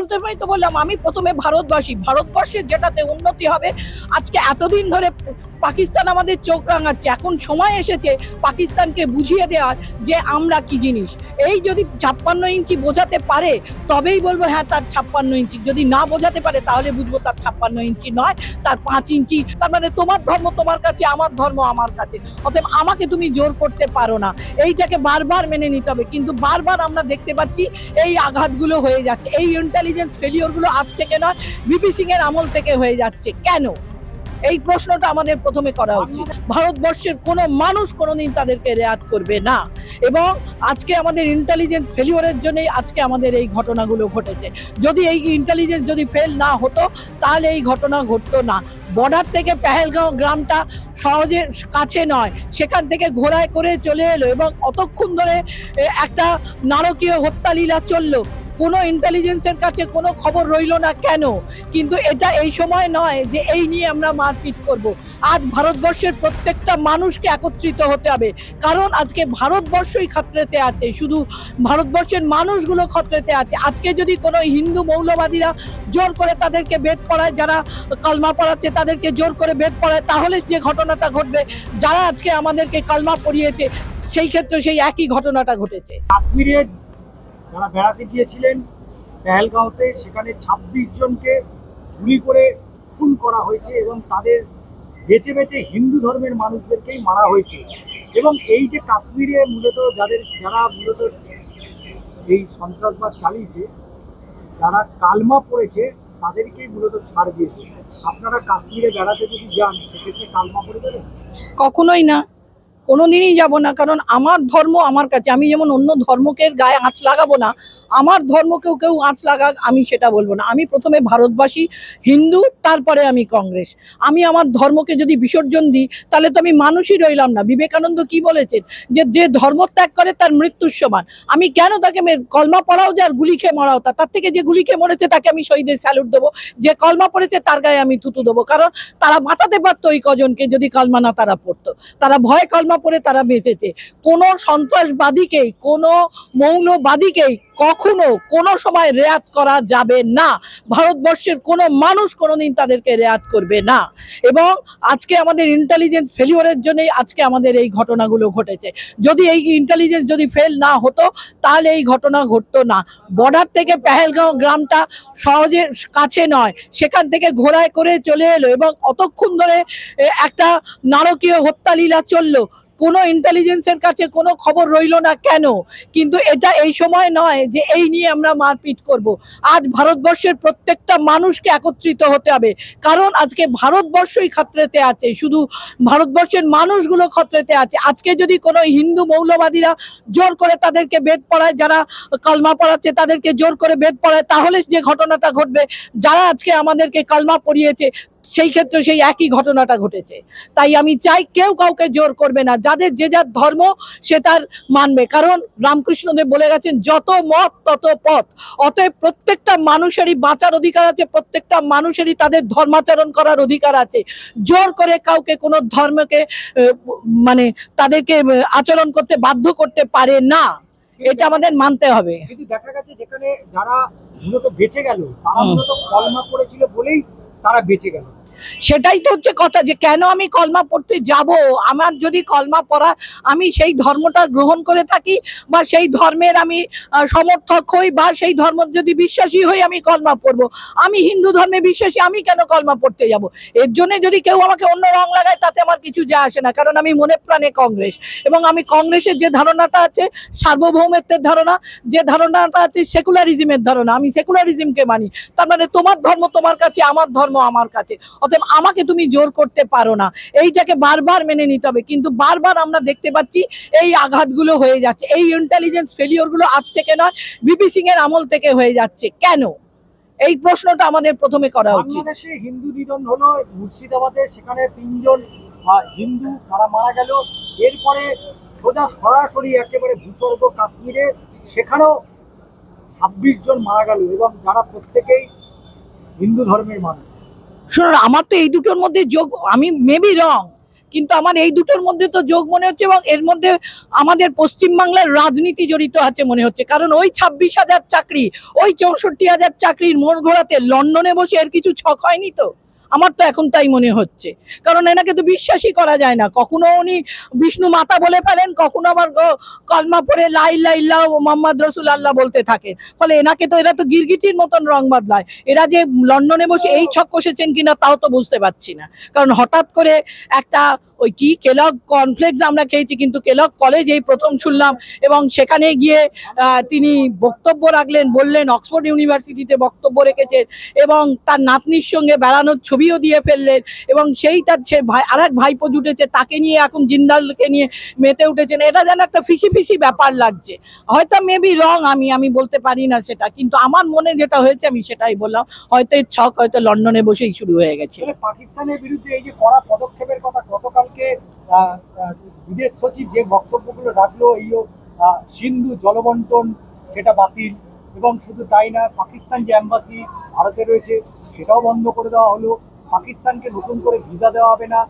প্রথমেই তো বললাম আমি প্রথমে ভারতবাসী, ভারতবর্ষের যেটাতে উন্নতি হবে। আজকে এতদিন ধরে পাকিস্তান আমাদের চোখ রাঙাচ্ছে, এখন সময় এসেছে পাকিস্তানকে বুঝিয়ে দেওয়ার যে আমরা কি জিনিস। এই যদি 56 ইঞ্চি বোঝাতে পারে তবেই বলবো হ্যাঁ তার 56 ইঞ্চি, যদি না বোঝাতে পারে তাহলে বুঝবো তার 56 ইঞ্চি নয়, তার 5 ইঞ্চি। তার মানে তোমার ধর্ম তোমার কাছে, আমার ধর্ম আমার কাছে, অতএব আমাকে তুমি জোর করতে পারো না। এইটাকে বারবার মেনে নিতে হবে, কিন্তু বারবার আমরা দেখতে পাচ্ছি এই আঘাতগুলো হয়ে যাচ্ছে। এই ইন্টেলিজেন্স ফেলিওরগুলো আজ থেকে নয়, ভিপি সিং এর আমল থেকে হয়ে যাচ্ছে। কেন? এই প্রশ্নটা আমাদের প্রথমে করা উচিত। ভারতবর্ষের কোনো মানুষ কোনোদিন তাদেরকে রেয়াত করবে না, এবং আজকে আমাদের ইন্টেলিজেন্স ফেলিওরের জন্যই আজকে আমাদের এই ঘটনাগুলো ঘটেছে। যদি এই ইন্টেলিজেন্স যদি ফেল না হতো তাহলে এই ঘটনা ঘটতো না। বর্ডার থেকে পেহেলগাঁও গ্রামটা সহজে কাছে নয়, সেখান থেকে ঘোড়ায় করে চলে এলো এবং অতক্ষণ ধরে একটা নারকীয় হত্যালীলা চললো। কোনো ইন্টেলিজেন্সের কাছে কোনো খবর রইল না কেন? কিন্তু এটা এই সময় নয় যে এই নিয়ে আমরা মারপিট করব। আজ ভারতবর্ষের প্রত্যেকটা মানুষকে একত্রিত হতে হবে, কারণ আজকে ভারতবর্ষই খতরাতে আছে, শুধু ভারতবর্ষের মানুষগুলো খতরাতে আছে। আজকে যদি কোনো হিন্দু মৌলবাদীরা জোর করে তাদেরকে বেদ পড়ায়, যারা কালমা পড়াচ্ছে তাদেরকে জোর করে বেদ পড়ায়, তাহলে যে ঘটনাটা ঘটবে, যারা আজকে আমাদেরকে কালমা পড়িয়েছে সেই ক্ষেত্রে সেই একই ঘটনাটা ঘটেছে। কাশ্মীরের যারা বেড়াতে গিয়েছিলেন পেহেলগাঁওতে, সেখানে 26 জনকে গুলি করে খুন করা হয়েছে এবং তাদের বেছে বেছে হিন্দু ধর্মের মানুষদেরকেই মারা হয়েছে। এবং এই যে কাশ্মীরে মূলত যারা মূলত এই সন্ত্রাসবাদ চালিয়েছে, যারা কালমা পড়েছে তাদেরকেই মূলত ছাড় দিয়েছে। আপনারা কাশ্মীরে বেড়াতে যদি যান সেক্ষেত্রে কালমা পড়ে দেবেন? কখনোই না, কোনোদিনই যাব না, কারণ আমার ধর্ম আমার কাছে। আমি যেমন অন্য ধর্মকে গায়ে আঁচ লাগাবো না, আমার ধর্মকেও কেউ আঁচ লাগাক আমি সেটা বলবো না। আমি প্রথমে ভারতবাসী, হিন্দু, তারপরে আমি কংগ্রেস। আমি আমার ধর্মকে যদি বিসর্জন দিই তাহলে তো আমি মানুষই রইলাম না। বিবেকানন্দ কি বলেছেন যে যে ধর্ম ত্যাগ করে তার মৃত্যুর সমান। আমি কেন তাকে কলমা পড়াও যে আর গুলি খেয়ে মরাও তার থেকে যে গুলি খেয়ে মরেছে তাকে আমি শহীদের স্যালুট দেবো, যে কলমা পড়েছে তার গায়ে আমি থুতু দেবো, কারণ তারা বাঁচাতে পারতো ওই কজনকে যদি কলমা না তারা পড়তো। তারা ভয় কলমা পড়ে তারা বেঁচেছে। কোনো সন্ত্রাসবাদীকেই, কোনো মৌলবাদীকেই কখনো কোনো সময় রেয়াত করা যাবে না। ভারতবর্ষের কোনো মানুষ কোনোদিন তাদেরকে রেয়াত করবে না, এবং আজকে আমাদের ইন্টেলিজেন্স ফেলিওরের জন্যই আজকে আমাদের এই ঘটনাগুলো ঘটেছে। যদি এই ইন্টেলিজেন্স যদি ফেল না হতো তাহলে এই ঘটনা ঘটতো না। বর্ডার থেকে পেহেলগাঁও গ্রামটা সহজে কাছে নয়, সেখান থেকে ঘোড়ায় করে চলে এলো এবং অতক্ষণ ধরে একটা নারকীয় হত্যালীলা চললো। কোনো ইন্টেলিজেন্সের কাছে কোনো খবর রইল না কেন? কিন্তু এটা এই সময় নয় যে এই নিয়ে আমরা মারপিট করব। আজ ভারতবর্ষের প্রত্যেকটা মানুষকে একত্রিত হতে হবে, কারণ আজকে ভারতবর্ষই খতরাতে আছে, শুধু ভারতবর্ষের মানুষগুলো খতরাতে আছে। আজকে যদি কোনো হিন্দু মৌলবাদীরা জোর করে তাদেরকে বেদ পড়ায়, যারা কালমা পড়াচ্ছে তাদেরকে জোর করে বেদ পড়ায়, তাহলে যে ঘটনাটা ঘটবে, যারা আজকে আমাদেরকে কালমা পড়িয়েছে সেই ক্ষেত্রে সেই একই ঘটনাটা ঘটেছে। তাই আমি চাই কেউ কাউকে জোর করবে না, যাদের যে যার ধর্ম সে তার মানবে, কারণ রামকৃষ্ণদেব বলে গেছেন যত মত তত পথ। অতএব প্রত্যেকটা মানুষেরই বাঁচার অধিকার আছে, প্রত্যেকটা মানুষেরই তাদের ধর্মাচরণ করার অধিকার আছে। জোর করে কাউকে কোনো ধর্মকে মানে তাদেরকে আচরণ করতে বাধ্য করতে পারে না, এটা আমাদের মানতে হবে। কিন্তু দেখা গেছে যেখানে যারা মূলত বেঁচে গেল তারা মূলত কলমা পড়েছিল বলেই তারা বেঁচে গেল। সেটাই তো হচ্ছে কথা, যে কেন আমি কলমা পড়তে যাব? আমার যদি কলমা পড়া, আমি সেই ধর্মটা গ্রহণ করে থাকি বা সেই ধর্মের আমি সমর্থক হই বা সেই ধর্ম যদি বিশ্বাসী হই, আমি কলমা পড়বো। আমি হিন্দু ধর্মে বিশ্বাসী, আমি কেন কলমা পড়তে যাব? এর জন্য যদি কেউ আমাকে অন্য রং লাগায় তাতে আমার কিছু যায় আসে না, কারণ আমি মনে প্রাণে কংগ্রেস। এবং আমি কংগ্রেসের যে ধারণাটা আছে সার্বভৌমত্বের ধারণা, যে ধারণাটা আছে সেকুলারিজমের ধারণা, আমি সেকুলারিজমকে মানি। তার মানে তোমার ধর্ম তোমার কাছে, আমার ধর্ম আমার কাছে, অতএব আমাকে তুমি জোর করতে পারো না। এইটাকে বারবার মেনে নিতে হবে, কিন্তু বারবার আমরা দেখতে পাচ্ছি এই আঘাতগুলো হয়ে যাচ্ছে। এই ইন্টেলিজেন্স ফেলিওরগুলো আজ থেকে নয়, ভিপি সিং এর আমল থেকে হয়ে যাচ্ছে। কেন? এই প্রশ্নটা আমাদের প্রথমে করা উচিত। বাংলাদেশে হিন্দু নিধন হলো মুর্শিদাবাদে, সেখানে 3 জন হিন্দু তারা মারা গেল। এরপরে সরাসরি একেবারে ভূস্বর্গ কাশ্মীরে, সেখানেও 26 জন মারা গেল এবং যারা প্রত্যেকেই হিন্দু ধর্মের মানুষ। শুনুন, আমার তো এই দুটোর মধ্যে যোগ, আমি মেবি রং, কিন্তু আমার এই দুটোর মধ্যে তো যোগ মনে হচ্ছে, এবং এর মধ্যে আমাদের পশ্চিমবাংলার রাজনীতি জড়িত আছে মনে হচ্ছে। কারণ ওই 26,000 চাকরি, ওই 64,000 চাকরির মোড় ঘোরাতে লন্ডনে বসে এর কিছু ছক হয়নি তো? আমার তো এখন তাই মনে হচ্ছে। কারণ এনাকে তো বিশ্বাসই করা যায় না। কখনো উনি বিষ্ণু মাতা বলে ফেলেন, কখনো আবার কলমা পড়ে লা ইলাহা ইল্লাল্লাহ মুহাম্মদ রাসূলুল্লাহ বলতে থাকেন। ফলে এনাকে তো, এরা তো গিরগিটির মতন রং বদলায়। এরা যে লন্ডনে বসে এই ছক কষেছেন কিনা তাও তো বুঝতে পারছি না। কারণ হঠাৎ করে একটা ওই কি কেলগ কর্নফ্লেক্স আমরা খেয়েছি, কিন্তু কেলগ কলেজ এই প্রথম শুনলাম, এবং সেখানে গিয়ে তিনি বক্তব্য রাখলেন, বললেন অক্সফোর্ড ইউনিভার্সিটিতে বক্তব্য রেখেছেন, এবং তার নাতনির সঙ্গে বেড়ানোর ছবিও দিয়ে ফেললেন, এবং সেই তার ভাই আর এক ভাইপো জুটেছে, তাকে নিয়ে এখন জিন্দালকে নিয়ে মেতে উঠেছেন। এটা যেন একটা ফিসি ফিসি ব্যাপার লাগছে। হয়তো মেবি রং, আমি বলতে পারি না সেটা, কিন্তু আমার মনে যেটা হয়েছে আমি সেটাই বললাম। হয়তো এর ছক হয়তো লন্ডনে বসেই শুরু হয়ে গেছে। আসলে পাকিস্তানের বিরুদ্ধে এই যে কড়া পদক্ষেপের কথা গতকালকে বিদেশ সচিব যে বক্তব্যগুলো রাখলো, এই সিন্ধু জলবন্টন সেটা বাতিল, এবং শুধু তাই না, পাকিস্তান যে অ্যাম্বাসি ভারতে রয়েছে সেটাও বন্ধ করে দেওয়া হলো, পাকিস্তানকে নতুন করে ভিসা দেওয়া হবে না,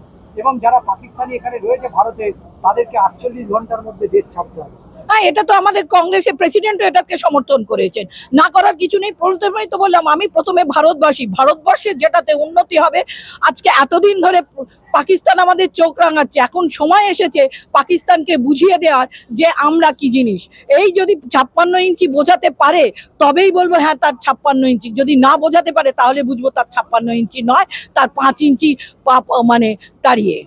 এবং যারা পাকিস্তানি এখানে রয়েছে ভারতে তাদেরকে 48 ঘন্টার মধ্যে দেশ ছাড়তে হবে। হ্যাঁ, এটা তো আমাদের কংগ্রেসের প্রেসিডেন্টও এটাকে সমর্থন করেছেন। না করার কিছু নেই। প্রথমেই তো বললাম, আমি প্রথমে ভারতবাসী, ভারতবর্ষের যেটাতে উন্নতি হবে। আজকে এতদিন ধরে পাকিস্তান আমাদের চোখ রাঙাচ্ছে, এখন সময় এসেছে পাকিস্তানকে বুঝিয়ে দেওয়ার যে আমরা কি জিনিস। এই যদি 56 ইঞ্চি বোঝাতে পারে তবেই বলবো হ্যাঁ তার 56 ইঞ্চি, যদি না বোঝাতে পারে তাহলে বুঝবো তার 56 ইঞ্চি নয়, তার 5 ইঞ্চি মানে তাড়িয়ে।